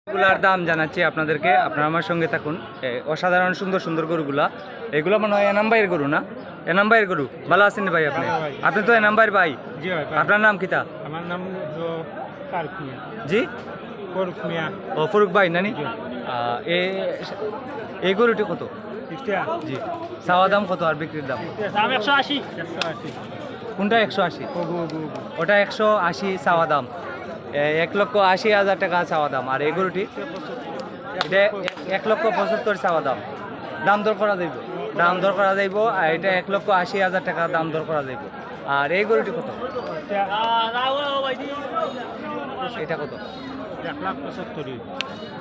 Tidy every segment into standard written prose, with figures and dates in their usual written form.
গরুগুলার দাম জানাচ্ছি আপনাদেরকে, আপনারা আমার সঙ্গে থাকুন। অসাধারণ সুন্দর সুন্দর গরুগুলা, এগুলো মনে হয় এনামবাইয়ের গরু না? এনামবাইয়ের গরু। ভালো আছেন ভাই আপনি? আপনি তো এনামবাইয়ের ভাই। আপনার নাম কিতা? আমার নাম ফারুক মিয়া। জি, ফারুক মিয়া। ও ফারুক ভাই নানি। এই গরুটি কত? জি, চাওয়া দাম কত আর বিক্রির দাম? দাম 180। কোনটা 180? ওটা 180 চাওয়া দাম, 1,80,000 টাকা চাওয়া দাম। আর এই গরুটি এটা 1,75,000 চাওয়া দাম। দাম দর করা যাইব, দাম দর করা যাইব। আর এটা 1,80,000 টাকা দাম দর করা যাইব। আর এই গরুটি কত? এটা কত? 1,75,000।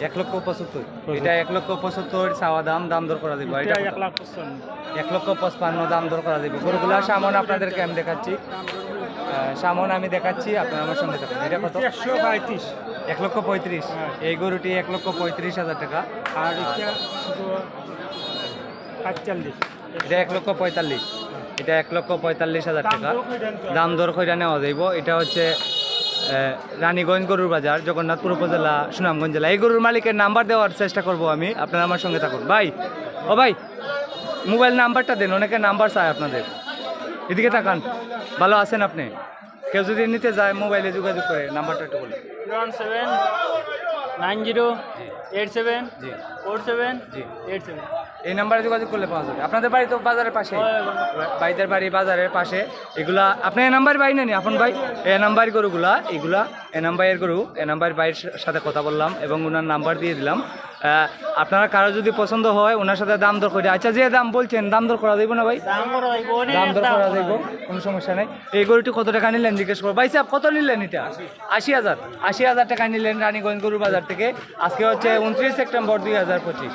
1,75,000। এটা 1,75,000 চাওয়া দাম, দাম দর করা যাইব। এটা 1,55,000 দাম দর করা যাইব। গরুগুলা সামন আপনাদেরকে আমি দেখাচ্ছি, সামন আমি দেখাচ্ছি, আপনারা আমার সঙ্গে থাকুন। এটা কত? 135। 1,35,000। এই গরুটি 1,35,000 টাকা। আর এটা 45। এটা 1,45,000। এটা 1,45,000 টাকা দাম দর কইরা নেওয়া যাইব। এটা হচ্ছে রানীগঞ্জ গরুর বাজার, জগন্নাথপুর উপজেলা, সুনামগঞ্জ জেলা। এই গরুর মালিকের নাম্বার দেওয়ার চেষ্টা করব আমি, আপনারা আমার সঙ্গে থাকুন। ভাই, ও ভাই, মোবাইল নাম্বারটা দেন, অনেকে নাম্বার চায় আপনাদের। এদিকে তাকান। ভালো আছেন আপনি? কেউ যদি নিতে যায় মোবাইলে যোগাযোগ করে নাম্বারটা একটু বলুন। 01790874787। এই নাম্বারে যোগাযোগ করলে পাওয়া যাবে। আপনাদের বাড়ি তো বাজারের পাশে, ভাইদের বাড়ি বাজারের পাশে। এগুলা আপনি এ নাম্বার বাই নেন আপন ভাই? এ নাম্বার গরুগুলা, এগুলা এ নাম্বারের গরু। এ নাম্বার বাইয়ের সাথে কথা বললাম এবং ওনার নাম্বার দিয়ে দিলাম। আপনারা কারো যদি পছন্দ হয় ওনার সাথে দাম দর করে, আচ্ছা যে দাম বলছেন দাম দর করা যাইব না ভাই? দাম দর করা যাইব, কোনো সমস্যা নেই। এই গরুটি কত টাকা নিলেন জিজ্ঞেস করবো। ভাই সাহেব কত নিলেন এটা? 80,000। 80,000 টাকা নিলেন রানীগঞ্জ গরুর বাজার থেকে। আজকে হচ্ছে 29 সেপ্টেম্বর 2025।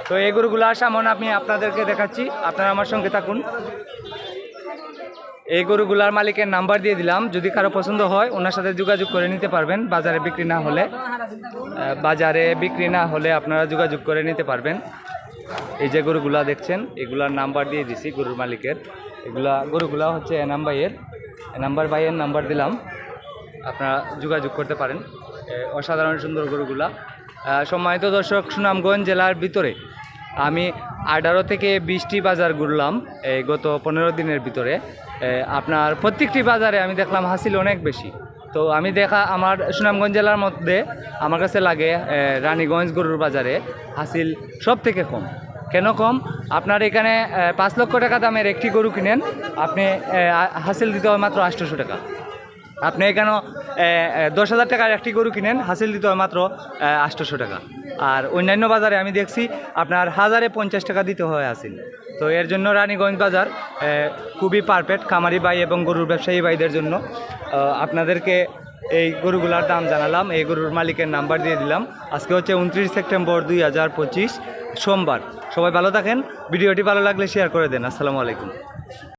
তো এই গরুগুলো সামনে আমি আপনাদেরকে দেখাচ্ছি, আপনারা আমার সঙ্গে থাকুন। এই গরুগুলার মালিকের নাম্বার দিয়ে দিলাম, যদি কারো পছন্দ হয় ওনার সাথে যোগাযোগ করে নিতে পারবেন। বাজারে বিক্রি না হলে, বাজারে বিক্রি না হলে আপনারা যোগাযোগ করে নিতে পারবেন। এই যে গরুগুলা দেখছেন, এগুলার নাম্বার দিয়ে দিছি গরুর মালিকের। গরুগুলা হচ্ছে এনাম ভাইয়ের নাম্বার দিলাম, আপনারা যোগাযোগ করতে পারেন। অসাধারণ সুন্দর গরুগুলা। সম্মানিত দর্শক, সুনামগঞ্জ জেলার ভিতরে আমি 18 থেকে 20টি বাজার ঘুরলাম এই গত 15 দিনের ভিতরে। আপনার প্রত্যেকটি বাজারে আমি দেখলাম হাসিল অনেক বেশি। তো আমি আমার সুনামগঞ্জ জেলার মধ্যে আমার কাছে লাগে রানীগঞ্জ গরুর বাজারে হাসিল সব থেকে কম। কেন কম? আপনার এখানে 5 লক্ষ টাকা দামের একটি গরু কিনেন, আপনি হাসিল দিতে হয় মাত্র 800 টাকা। আপনি এখানে 10,000 টাকার একটি গরু কিনেন, হাসিল দিতে হয় মাত্র 800 টাকা। আর অন্যান্য বাজারে আমি দেখছি আপনার 1050 টাকা দিতে হয় হাসিল। তো এর জন্য রানীগঞ্জ বাজার খুবই পারফেক্ট খামারি ভাই এবং গরুর ব্যবসায়ী ভাইদের জন্য। আপনাদেরকে এই গরুগুলার দাম জানালাম, এই গরুর মালিকের নাম্বার দিয়ে দিলাম। আজকে হচ্ছে 29 সেপ্টেম্বর 2025 সোমবার। সবাই ভালো থাকেন। ভিডিওটি ভালো লাগলে শেয়ার করে দেন। আসসালামু আলাইকুম।